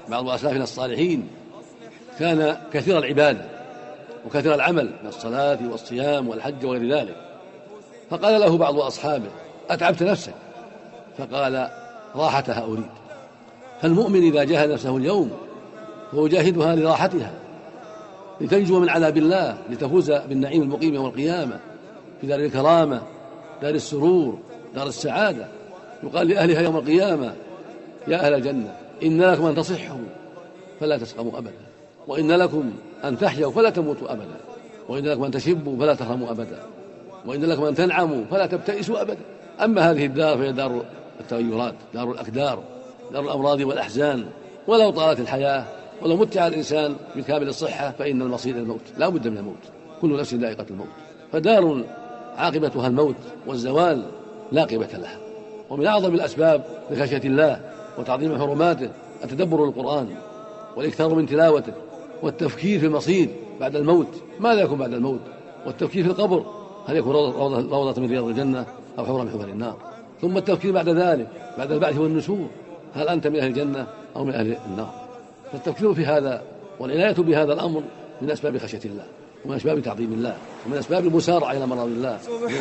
بعض أسلافنا الصالحين كان كثير العبادة وكثير العمل من الصلاة والصيام والحج وغير ذلك، فقال له بعض أصحابه: أتعبت نفسك؟ فقال: راحتها أريد. فالمؤمن إذا جاهد نفسه اليوم فهو جاهدها لراحتها، لتنجو من عذاب الله، لتفوز بالنعيم المقيم يوم القيامة في دار الكرامة، دار السرور، دار السعادة. يقال لأهلها يوم القيامة: يا أهل الجنة، إن لكم أن تصحوا فلا تسقموا أبدا، وإن لكم أن تحيوا فلا تموتوا أبدا، وإن لكم أن تشبوا فلا تهرموا أبدا، وإن لكم أن تنعموا فلا تبتئسوا أبدا. أما هذه الدار فهي دار التغيرات، دار الأكدار، دار الأمراض والأحزان. ولو طالت الحياة ولو متع الإنسان بكامل الصحة فإن المصير إلى الموت، لا بد من الموت، كل نفس ذائقة الموت. فدار عاقبتها الموت والزوال لا قيمة لها. ومن أعظم الأسباب لخشية الله وتعظيم حرماته التدبر القرآن والإكثار من تلاوته والتفكير في المصير بعد الموت، ماذا يكون بعد الموت، والتفكير في القبر، هل يكون روضة من رياض الجنة أو حفرة من حفر النار. ثم التفكير بعد ذلك بعد البعث والنشور، هل أنت من أهل الجنة أو من أهل النار. فالتفكير في هذا والعناية بهذا الأمر من أسباب خشية الله ومن أسباب تعظيم الله ومن أسباب المسارعة إلى مرض الله.